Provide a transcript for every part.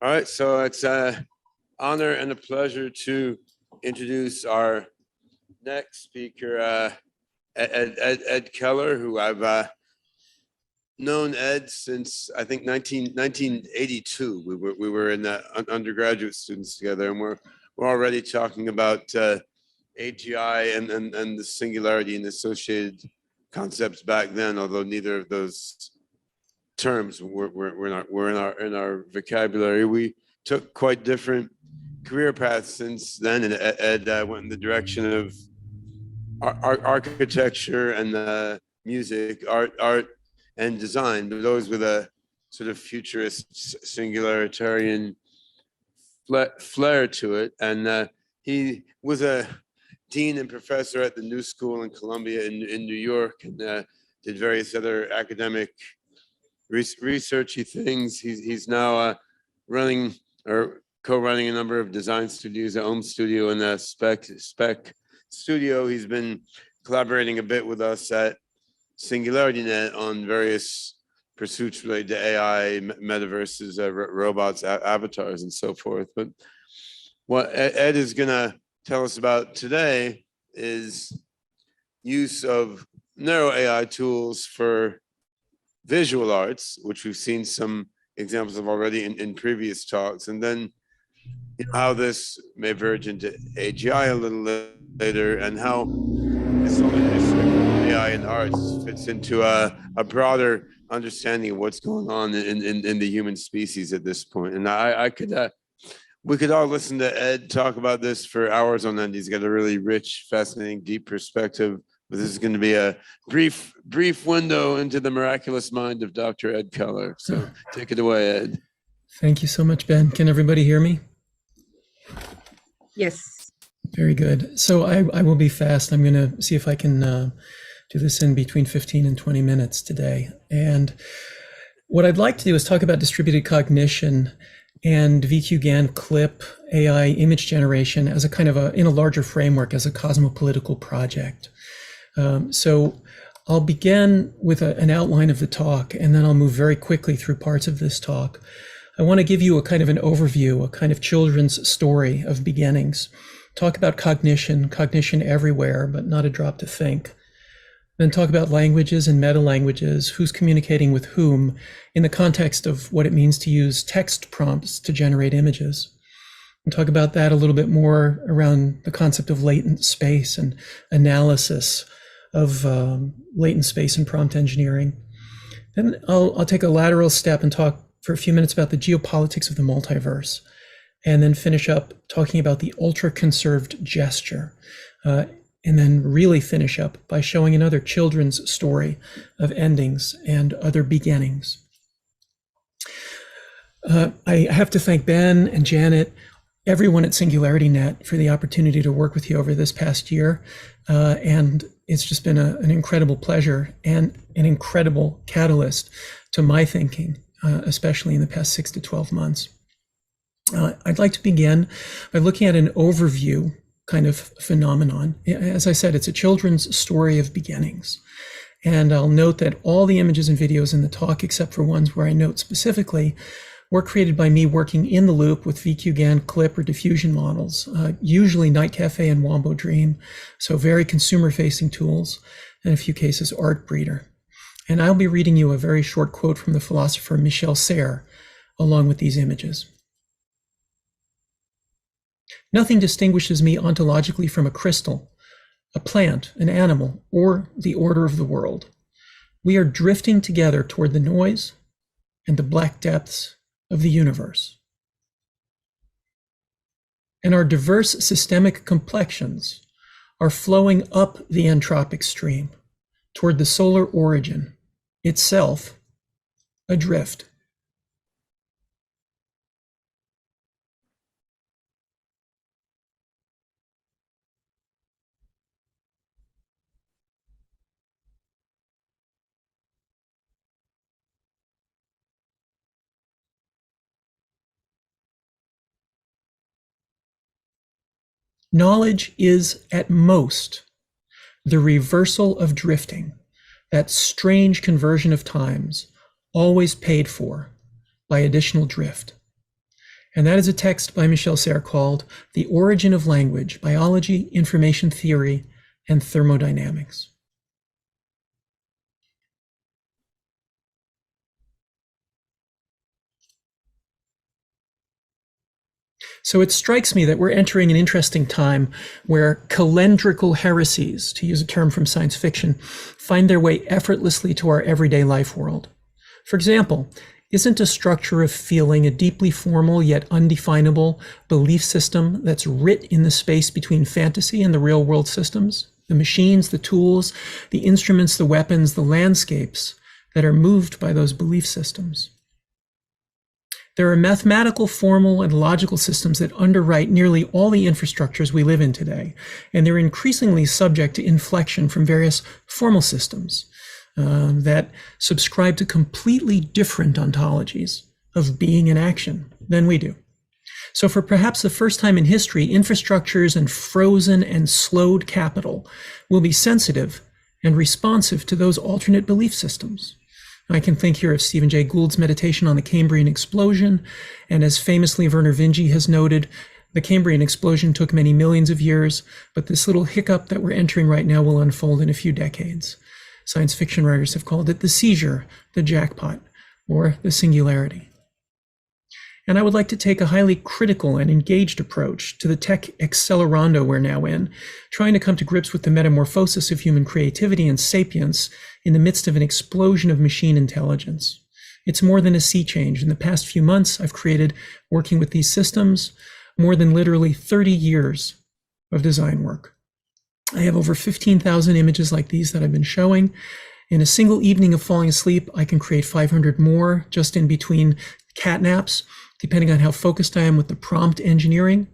All right, so it's an honor and a pleasure to introduce our next speaker, Ed Keller, who I've known Ed since I think 1982. We were in the undergraduate students together, and we're already talking about AGI and the singularity and associated concepts back then, although neither of those terms were in our vocabulary. We took quite different career paths since then, and Ed went in the direction of architecture and music, art and design, but those with a sort of futurist singularitarian flair to it. And he was a dean and professor at the New School in Columbia in New York, and did various other academic researchy things. He's now running or co-running a number of design studios, a home studio and a spec studio. He's been collaborating a bit with us at SingularityNET on various pursuits related to AI, metaverses, robots, avatars, and so forth. But what Ed is going to tell us about today is use of narrow AI tools for visual arts, which we've seen some examples of already in previous talks, and then how this may verge into AGI a little later, and how this AI in arts fits into a broader understanding of what's going on in the human species at this point. And we could all listen to Ed talk about this for hours on end. He's got a really rich, fascinating, deep perspective. But this is going to be a brief window into the miraculous mind of Dr. Ed Keller. So take it away, Ed. Thank you so much, Ben. Can everybody hear me? Yes. Very good. So I will be fast. I'm going to see if I can do this in between 15 and 20 minutes today. And what I'd like to do is talk about distributed cognition and VQ-GAN clip AI image generation as a kind of in a larger framework as a cosmopolitical project. So I'll begin with an outline of the talk, and then I'll move very quickly through parts of this talk. I want to give you a kind of an overview, a kind of children's story of beginnings, talk about cognition everywhere, but not a drop to think. Then talk about languages and meta-languages, who's communicating with whom in the context of what it means to use text prompts to generate images. And talk about that a little bit more around the concept of latent space and analysis of latent space and prompt engineering. Then I'll take a lateral step and talk for a few minutes about the geopolitics of the multiverse, and then finish up talking about the ultra-conserved gesture, and then really finish up by showing another children's story of endings and other beginnings. I have to thank Ben and Janet, everyone at SingularityNET, for the opportunity to work with you over this past year, and it's just been an incredible pleasure and an incredible catalyst to my thinking, especially in the past 6 to 12 months. I'd like to begin by looking at an overview kind of phenomenon. As I said, it's a children's story of beginnings. And I'll note that all the images and videos in the talk, except for ones where I note specifically, were created by me working in the loop with VQ-GAN clip or diffusion models, usually Night Cafe and Wombo Dream, so very consumer-facing tools, and in a few cases, Artbreeder. And I'll be reading you a very short quote from the philosopher Michel Serres, along with these images. Nothing distinguishes me ontologically from a crystal, a plant, an animal, or the order of the world. We are drifting together toward the noise and the black depths of the universe. And our diverse systemic complexions are flowing up the entropic stream toward the solar origin, itself adrift. Knowledge is, at most, the reversal of drifting, that strange conversion of times, always paid for by additional drift. And that is a text by Michel Serres called The Origin of Language, Biology, Information Theory, and Thermodynamics. So it strikes me that we're entering an interesting time where calendrical heresies, to use a term from science fiction, find their way effortlessly to our everyday life world. For example, isn't a structure of feeling a deeply formal yet undefinable belief system that's writ in the space between fantasy and the real world systems? The machines, the tools, the instruments, the weapons, the landscapes that are moved by those belief systems. There are mathematical, formal, and logical systems that underwrite nearly all the infrastructures we live in today, and they're increasingly subject to inflection from various formal systems that subscribe to completely different ontologies of being and action than we do. So for perhaps the first time in history, infrastructures and frozen and slowed capital will be sensitive and responsive to those alternate belief systems. I can think here of Stephen Jay Gould's meditation on the Cambrian explosion, and as famously Werner Vinge has noted, the Cambrian explosion took many millions of years, but this little hiccup that we're entering right now will unfold in a few decades. Science fiction writers have called it the seizure, the jackpot, or the singularity. And I would like to take a highly critical and engaged approach to the tech accelerando we're now in, trying to come to grips with the metamorphosis of human creativity and sapience in the midst of an explosion of machine intelligence. It's more than a sea change. In the past few months, I've created, working with these systems, more than literally 30 years of design work. I have over 15,000 images like these that I've been showing. In a single evening of falling asleep, I can create 500 more just in between cat naps, depending on how focused I am with the prompt engineering.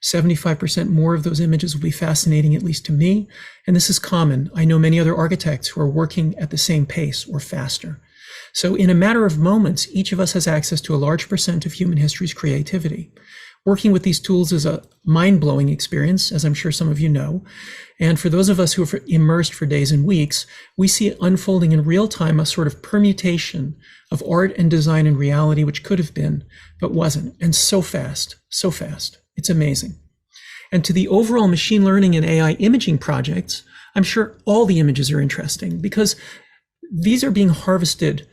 75% more of those images will be fascinating, at least to me. And this is common. I know many other architects who are working at the same pace or faster. So in a matter of moments, each of us has access to a large percent of human history's creativity. Working with these tools is a mind-blowing experience, as I'm sure some of you know. And for those of us who are immersed for days and weeks, we see it unfolding in real time, a sort of permutation of art and design and reality, which could have been, but wasn't. And so fast, so fast. It's amazing. And to the overall machine learning and AI imaging projects, I'm sure all the images are interesting because these are being harvested.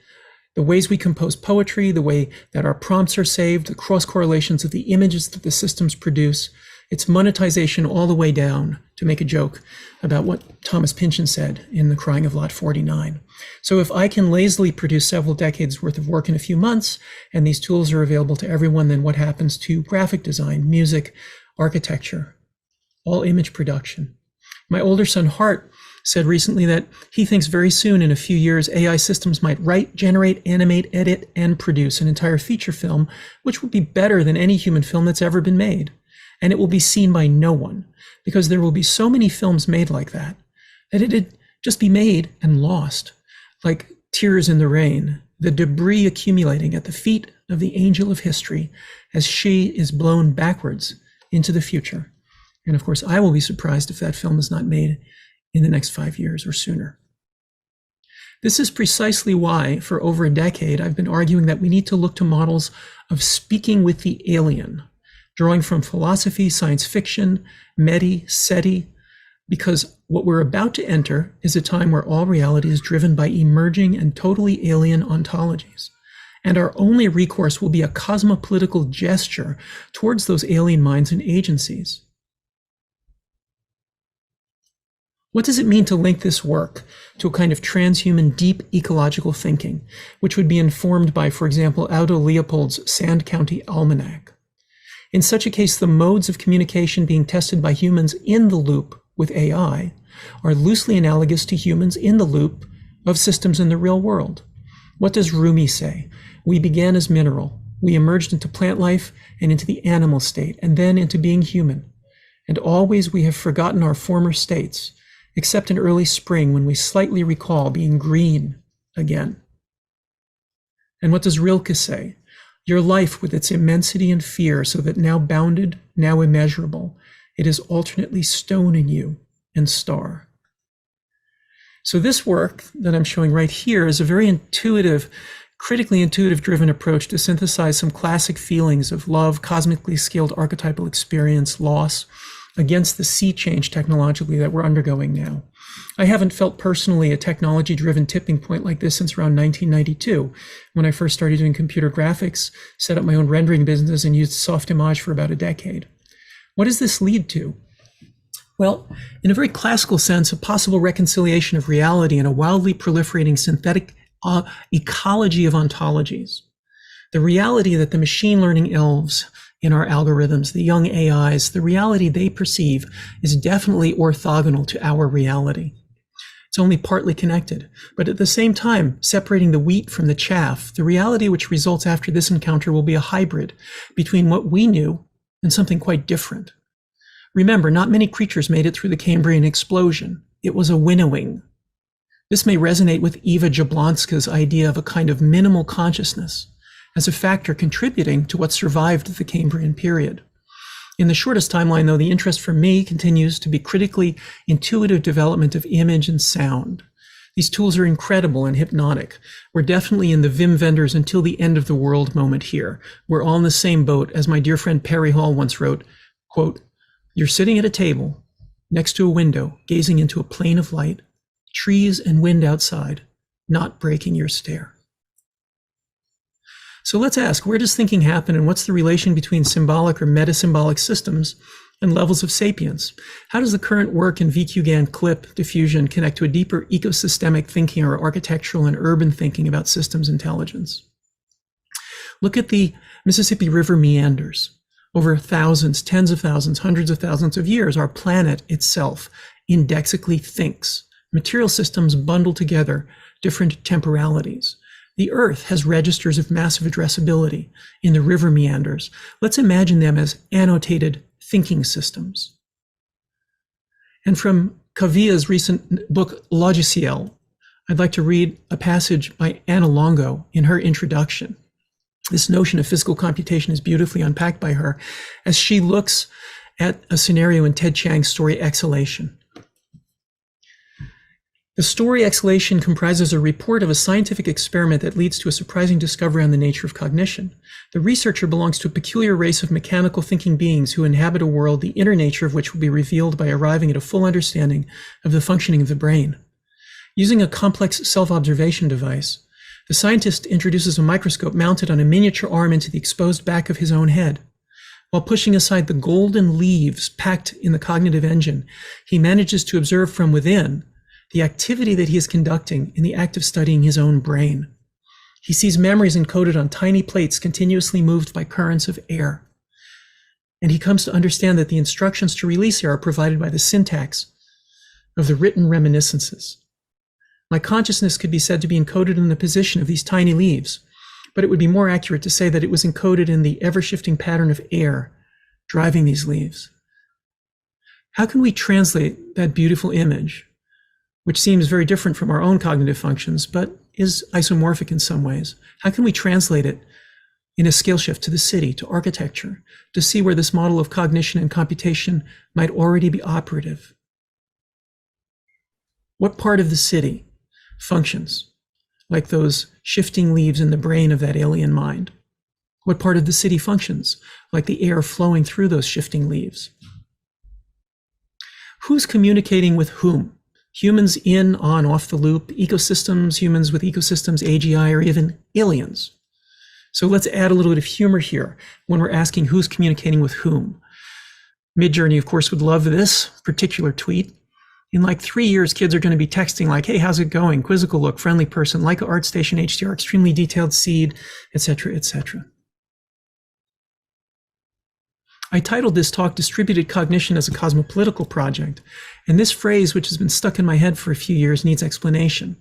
The ways we compose poetry, the way that our prompts are saved, the cross correlations of the images that the systems produce, it's monetization all the way down, to make a joke about what Thomas Pynchon said in The Crying of Lot 49. So if I can lazily produce several decades worth of work in a few months, and these tools are available to everyone, then what happens to graphic design, music, architecture, all image production? My older son, Hart, said recently that he thinks very soon, in a few years, AI systems might write, generate, animate, edit, and produce an entire feature film, which will be better than any human film that's ever been made. And it will be seen by no one, because there will be so many films made like that it'd just be made and lost, like tears in the rain, the debris accumulating at the feet of the angel of history as she is blown backwards into the future. And of course, I will be surprised if that film is not made in the next 5 years or sooner. This is precisely why, for over a decade, I've been arguing that we need to look to models of speaking with the alien, drawing from philosophy, science fiction, METI, SETI, because what we're about to enter is a time where all reality is driven by emerging and totally alien ontologies. And our only recourse will be a cosmopolitical gesture towards those alien minds and agencies. What does it mean to link this work to a kind of transhuman deep ecological thinking, which would be informed by, for example, Aldo Leopold's Sand County Almanac? In such a case, the modes of communication being tested by humans in the loop with AI are loosely analogous to humans in the loop of systems in the real world. What does Rumi say? We began as mineral. We emerged into plant life and into the animal state, and then into being human. And always we have forgotten our former states, except in early spring when we slightly recall being green again. And what does Rilke say? Your life with its immensity and fear, so that now bounded, now immeasurable, it is alternately stone in you and star. So this work that I'm showing right here is a very intuitive critically intuitive-driven approach to synthesize some classic feelings of love, cosmically scaled archetypal experience, loss, against the sea change technologically that we're undergoing now. I haven't felt personally a technology-driven tipping point like this since around 1992, when I first started doing computer graphics, set up my own rendering business, and used Softimage for about a decade. What does this lead to? Well, in a very classical sense, a possible reconciliation of reality in a wildly proliferating synthetic ecology of ontologies. The reality that the machine learning elves in our algorithms, the young AIs, the reality they perceive is definitely orthogonal to our reality. It's only partly connected, but at the same time, separating the wheat from the chaff, the reality which results after this encounter will be a hybrid between what we knew and something quite different. Remember, not many creatures made it through the Cambrian explosion. It was a winnowing. This may resonate with Eva Jablonska's idea of a kind of minimal consciousness as a factor contributing to what survived the Cambrian period. In the shortest timeline, though, the interest for me continues to be critically intuitive development of image and sound. These tools are incredible and hypnotic. We're definitely in the Vim vendors until the end of the world moment here. We're all in the same boat, as my dear friend Perry Hall once wrote, quote, "You're sitting at a table next to a window, gazing into a plane of light, trees and wind outside, not breaking your stare." So let's ask, where does thinking happen, and what's the relation between symbolic or metasymbolic systems and levels of sapience? How does the current work in VQ-GAN CLIP diffusion connect to a deeper ecosystemic thinking or architectural and urban thinking about systems intelligence? Look at the Mississippi River meanders. Over thousands, tens of thousands, hundreds of thousands of years, our planet itself indexically thinks. Material systems bundle together different temporalities. The Earth has registers of massive addressability in the river meanders. Let's imagine them as annotated thinking systems. And from Kavia's recent book, Logiciel, I'd like to read a passage by Anna Longo in her introduction. This notion of physical computation is beautifully unpacked by her as she looks at a scenario in Ted Chiang's story, Exhalation. The story Exhalation comprises a report of a scientific experiment that leads to a surprising discovery on the nature of cognition. The researcher belongs to a peculiar race of mechanical thinking beings who inhabit a world, the inner nature of which will be revealed by arriving at a full understanding of the functioning of the brain. Using a complex self-observation device, the scientist introduces a microscope mounted on a miniature arm into the exposed back of his own head. While pushing aside the golden leaves packed in the cognitive engine, he manages to observe from within the activity that he is conducting in the act of studying his own brain. He sees memories encoded on tiny plates continuously moved by currents of air. And he comes to understand that the instructions to release air are provided by the syntax of the written reminiscences. My consciousness could be said to be encoded in the position of these tiny leaves, but it would be more accurate to say that it was encoded in the ever-shifting pattern of air driving these leaves. How can we translate that beautiful image, which seems very different from our own cognitive functions, but is isomorphic in some ways? How can we translate it in a scale shift to the city, to architecture, to see where this model of cognition and computation might already be operative? What part of the city functions like those shifting leaves in the brain of that alien mind? What part of the city functions like the air flowing through those shifting leaves? Who's communicating with whom? Humans in, on, off the loop, ecosystems, humans with ecosystems, AGI, or even aliens. So let's add a little bit of humor here when we're asking who's communicating with whom. Midjourney, of course, would love this particular tweet. In like 3 years, kids are going to be texting like, "Hey, how's it going? Quizzical look, friendly person, Leica Art Station, HDR, extremely detailed seed," etc., etc. I titled this talk Distributed Cognition as a Cosmopolitical Project, and this phrase, which has been stuck in my head for a few years, needs explanation.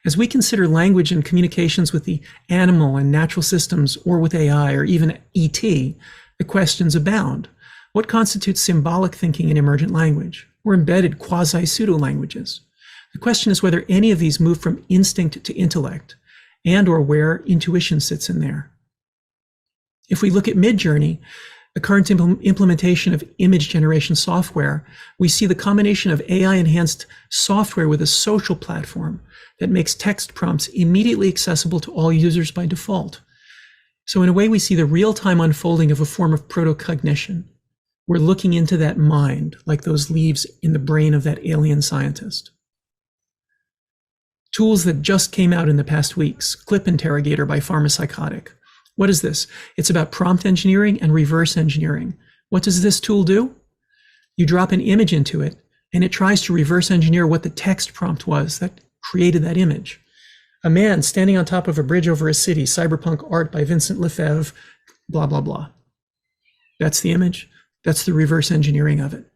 As we consider language and communications with the animal and natural systems, or with AI, or even ET, the questions abound. What constitutes symbolic thinking in emergent language, or embedded quasi-pseudo-languages? The question is whether any of these move from instinct to intellect, and or where intuition sits in there. If we look at Midjourney, the current implementation of image generation software, we see the combination of AI-enhanced software with a social platform that makes text prompts immediately accessible to all users by default. So in a way, we see the real-time unfolding of a form of proto-cognition. We're looking into that mind, like those leaves in the brain of that alien scientist. Tools that just came out in the past weeks, Clip Interrogator by Pharmapsychotic. What is this? It's about prompt engineering and reverse engineering. What does this tool do? You drop an image into it, and it tries to reverse engineer what the text prompt was that created that image. A man standing on top of a bridge over a city, cyberpunk art by Vincent Lefebvre, blah, blah, blah. That's the image. That's the reverse engineering of it.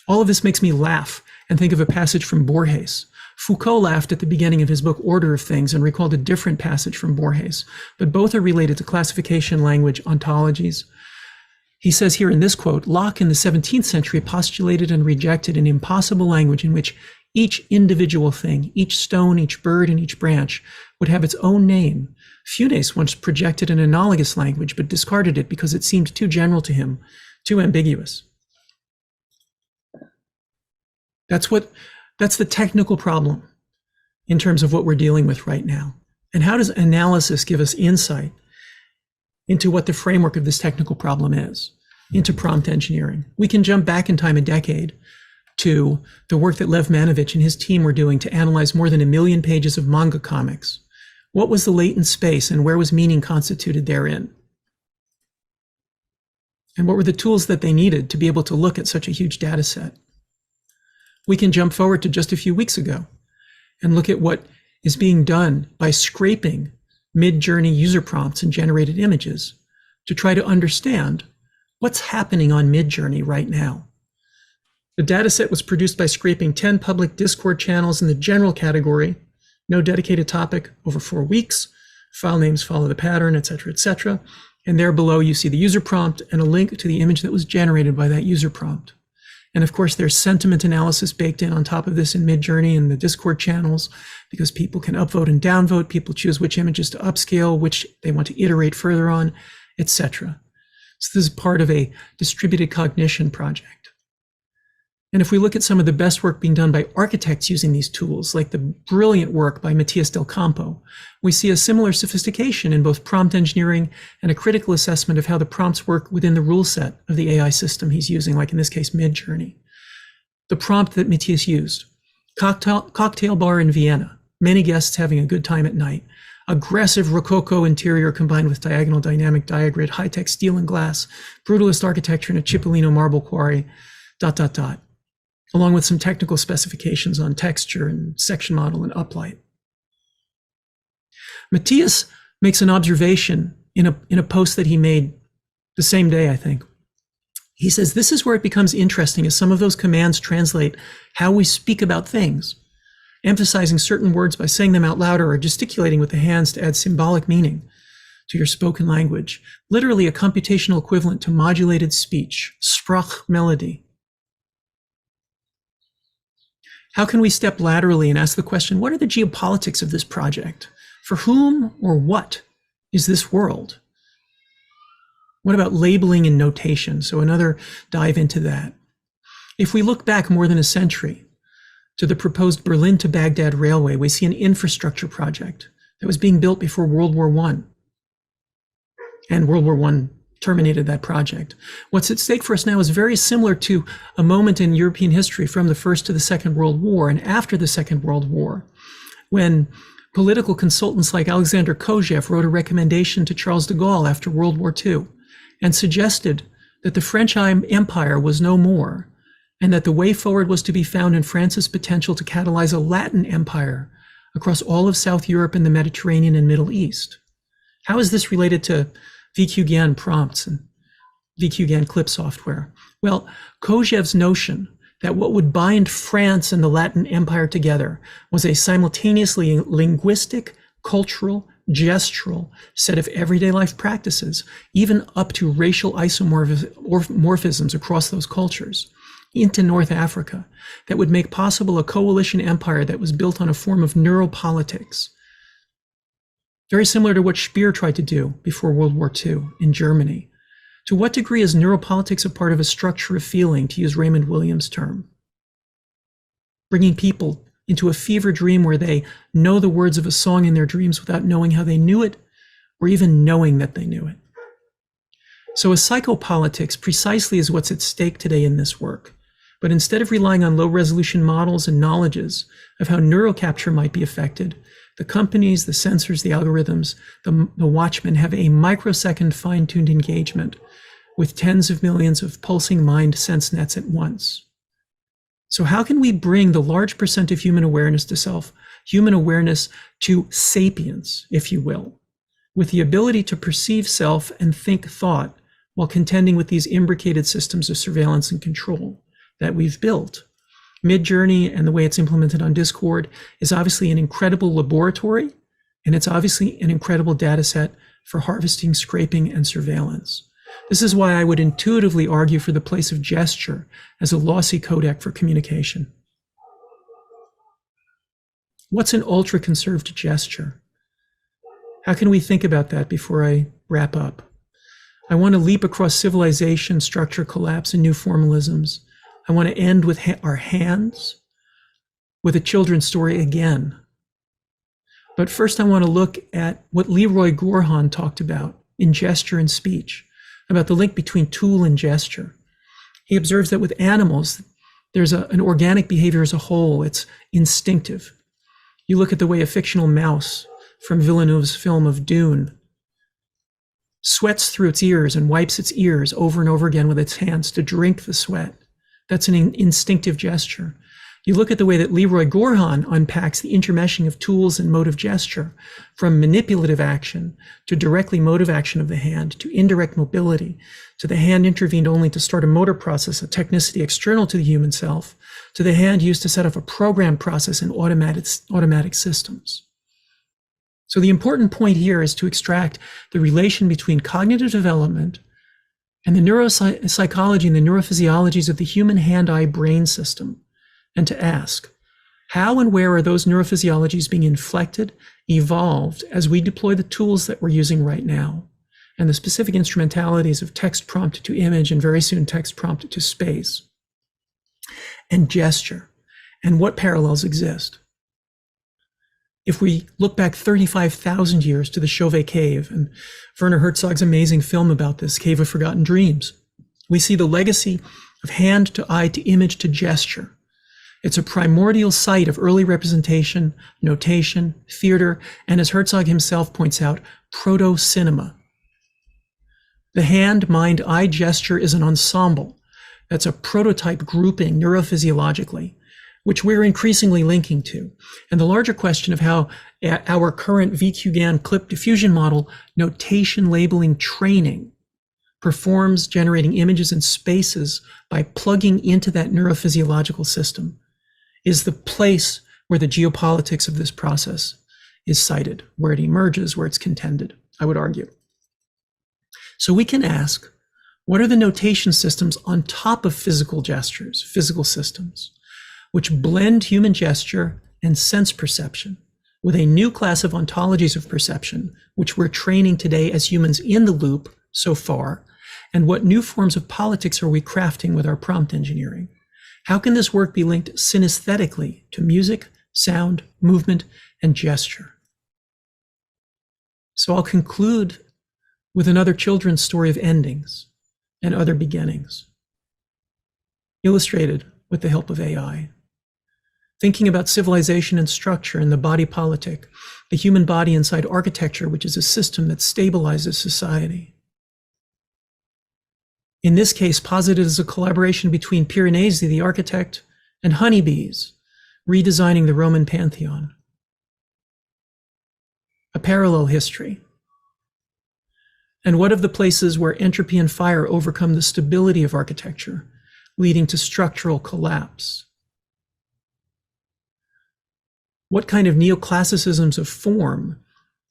All of this makes me laugh and think of a passage from Borges. Foucault laughed at the beginning of his book Order of Things and recalled a different passage from Borges, but both are related to classification language ontologies. He says here in this quote, Locke in the 17th century postulated and rejected an impossible language in which each individual thing, each stone, each bird, and each branch would have its own name. Funes once projected an analogous language, but discarded it because it seemed too general to him, too ambiguous. That's the technical problem in terms of what we're dealing with right now. And how does analysis give us insight into what the framework of this technical problem is, into prompt engineering? We can jump back in time a decade to the work that Lev Manovich and his team were doing to analyze more than 1 million pages of manga comics. What was the latent space and where was meaning constituted therein? And what were the tools that they needed to be able to look at such a huge data set? We can jump forward to just a few weeks ago and look at what is being done by scraping mid-journey user prompts and generated images to try to understand what's happening on mid-journey right now. The dataset was produced by scraping 10 public Discord channels in the general category, no dedicated topic, over 4 weeks, file names follow the pattern, etc., etc. And there below you see the user prompt and a link to the image that was generated by that user prompt. And of course, there's sentiment analysis baked in on top of this in Midjourney and the Discord channels, because people can upvote and downvote, people choose which images to upscale, which they want to iterate further on, etc. So this is part of a distributed cognition project. And if we look at some of the best work being done by architects using these tools, like the brilliant work by Matthias Del Campo, we see a similar sophistication in both prompt engineering and a critical assessment of how the prompts work within the rule set of the AI system he's using, like in this case, Midjourney. The prompt that Matthias used, cocktail bar in Vienna, many guests having a good time at night, aggressive Rococo interior combined with diagonal dynamic diagrid, high-tech steel and glass, brutalist architecture in a Cipollino marble quarry, ... along with some technical specifications on texture and section model and uplight. Matthias makes an observation in a post that he made the same day, I think. He says, this is where it becomes interesting as some of those commands translate how we speak about things, emphasizing certain words by saying them out louder or gesticulating with the hands to add symbolic meaning to your spoken language, literally a computational equivalent to modulated speech, Sprachmelodie. How can we step laterally and ask the question, what are the geopolitics of this project? For whom or what is this world? What about labeling and notation? So another dive into that. If we look back more than a century to the proposed Berlin to Baghdad railway, we see an infrastructure project that was being built before World War I. And World War I terminated that project. What's at stake for us now is very similar to a moment in European history from the First to the Second World War and after the Second World War, when political consultants like Alexander Kojève wrote a recommendation to Charles de Gaulle after World War II and suggested that the French Empire was no more and that the way forward was to be found in France's potential to catalyze a Latin empire across all of South Europe and the Mediterranean and Middle East. How is this related to VQ-GAN prompts and VQ-GAN clip software? Well, Kojève's notion that what would bind France and the Latin Empire together was a simultaneously linguistic, cultural, gestural set of everyday life practices, even up to racial isomorphisms across those cultures, into North Africa, that would make possible a coalition empire that was built on a form of neuropolitics. very similar to what Speer tried to do before World War II in Germany. To what degree is neuropolitics a part of a structure of feeling, to use Raymond Williams' term? Bringing people into a fever dream where they know the words of a song in their dreams without knowing how they knew it, or even knowing that they knew it. So a psychopolitics precisely is what's at stake today in this work. But instead of relying on low-resolution models and knowledges of how neural capture might be affected, the companies, the sensors, the algorithms, the watchmen have a microsecond fine-tuned engagement with tens of millions of pulsing mind sense nets at once. So how can we bring the large percent of human awareness to self, human awareness to sapience, if you will, with the ability to perceive self and think thought while contending with these imbricated systems of surveillance and control that we've built? Midjourney and the way it's implemented on Discord is obviously an incredible laboratory, and it's obviously an incredible data set for harvesting, scraping, and surveillance. This is why I would intuitively argue for the place of gesture as a lossy codec for communication. What's an ultra-conserved gesture? How can we think about that before I wrap up? I want to leap across civilization, structure collapse, and new formalisms. I want to end with our hands, with a children's story again. But first I want to look at what Leroy Gorhan talked about in Gesture and Speech, about the link between tool and gesture. He observes that with animals, there's an organic behavior as a whole. It's instinctive. You look at the way a fictional mouse from Villeneuve's film of Dune sweats through its ears and wipes its ears over and over again with its hands to drink the sweat. That's an instinctive gesture. You look at the way that Leroy Gorhan unpacks the intermeshing of tools and motive gesture, from manipulative action to directly motive action of the hand, to indirect mobility, to the hand intervened only to start a motor process, a technicity external to the human self, to the hand used to set up a programmed process in automatic systems. So the important point here is to extract the relation between cognitive development and the neuropsychology and the neurophysiologies of the human hand-eye brain system, and to ask, how and where are those neurophysiologies being inflected, evolved, as we deploy the tools that we're using right now, and the specific instrumentalities of text prompt to image, and very soon text prompt to space, and gesture, and what parallels exist. If we look back 35,000 years to the Chauvet Cave and Werner Herzog's amazing film about this, Cave of Forgotten Dreams, we see the legacy of hand to eye to image to gesture. It's a primordial site of early representation, notation, theater, and as Herzog himself points out, proto-cinema. The hand, mind, eye gesture is an ensemble. That's a prototype grouping neurophysiologically, which we're increasingly linking to. And the larger question of how our current VQ-GAN clip diffusion model notation labeling training performs generating images and spaces by plugging into that neurophysiological system is the place where the geopolitics of this process is cited, where it emerges, where it's contended, I would argue. So we can ask, what are the notation systems on top of physical gestures, physical systems, which blend human gesture and sense perception with a new class of ontologies of perception, which we're training today as humans in the loop so far, and what new forms of politics are we crafting with our prompt engineering? How can this work be linked synesthetically to music, sound, movement, and gesture? So I'll conclude with another children's story of endings and other beginnings, illustrated with the help of AI. Thinking about civilization and structure and the body politic, the human body inside architecture, which is a system that stabilizes society. In this case, posited as a collaboration between Piranesi, the architect, and honeybees, redesigning the Roman pantheon. A parallel history. And what of the places where entropy and fire overcome the stability of architecture, leading to structural collapse? What kind of neoclassicisms of form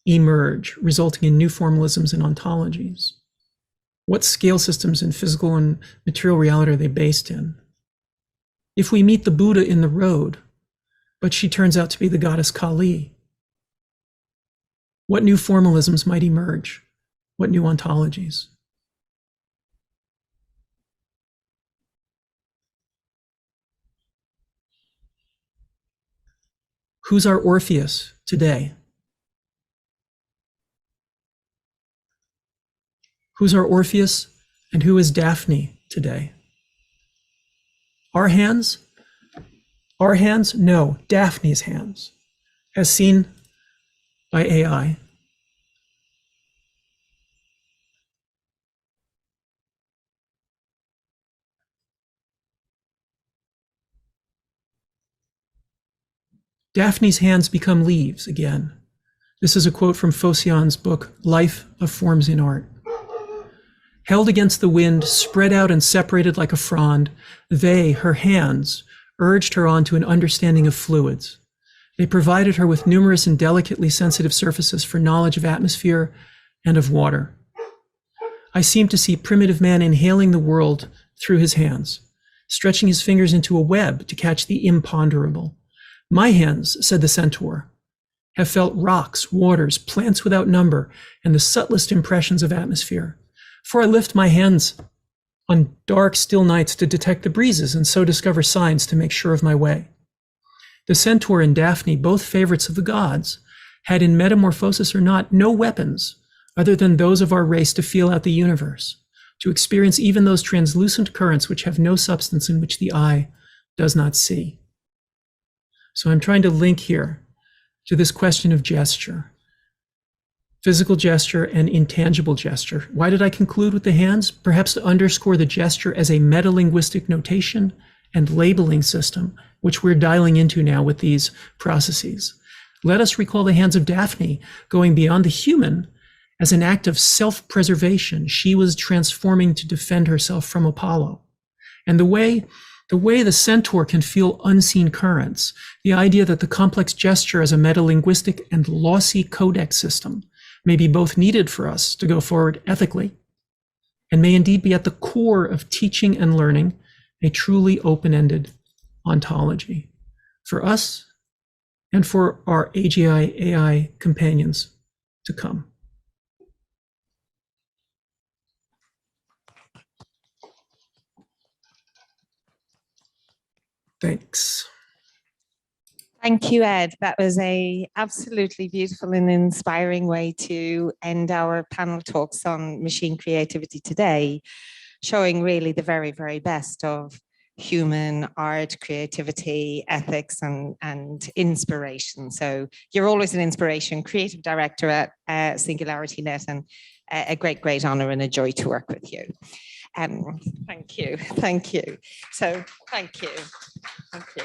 emerge, resulting in new formalisms and ontologies? What scale systems in physical and material reality are they based in? If we meet the Buddha in the road, but she turns out to be the goddess Kali, What new formalisms might emerge? What new ontologies? Who's our Orpheus today? Who's our Orpheus and who is Daphne today? Our hands? Our hands? No, Daphne's hands, as seen by AI. Daphne's hands become leaves again. This is a quote from Phocian's book, Life of Forms in Art. Held against the wind, spread out and separated like a frond, they, her hands, urged her on to an understanding of fluids. They provided her with numerous and delicately sensitive surfaces for knowledge of atmosphere and of water. I seem to see primitive man inhaling the world through his hands, stretching his fingers into a web to catch the imponderable. My hands, said the centaur, have felt rocks, waters, plants without number, and the subtlest impressions of atmosphere. For I lift my hands on dark, still nights to detect the breezes and so discover signs to make sure of my way. The centaur and Daphne, both favorites of the gods, had in metamorphosis or not, no weapons other than those of our race to feel out the universe, to experience even those translucent currents which have no substance in which the eye does not see. So I'm trying to link here to this question of gesture, physical gesture and intangible gesture. Why did I conclude with the hands? Perhaps to underscore the gesture as a metalinguistic notation and labeling system, which we're dialing into now with these processes. Let us recall the hands of Daphne going beyond the human as an act of self-preservation. She was transforming to defend herself from Apollo. And the way the centaur can feel unseen currents, the idea that the complex gesture as a metalinguistic and lossy codex system may be both needed for us to go forward ethically, and may indeed be at the core of teaching and learning a truly open-ended ontology for us and for our AGI-AI companions to come. Thanks. Thank you, Ed. That was a absolutely beautiful and inspiring way to end our panel talks on machine creativity today, showing really the very, very best of human art, creativity, ethics, and inspiration. So you're always an inspiration, creative director at SingularityNET, and a great, great honor and a joy to work with you. Thank you. So thank you. Thank you.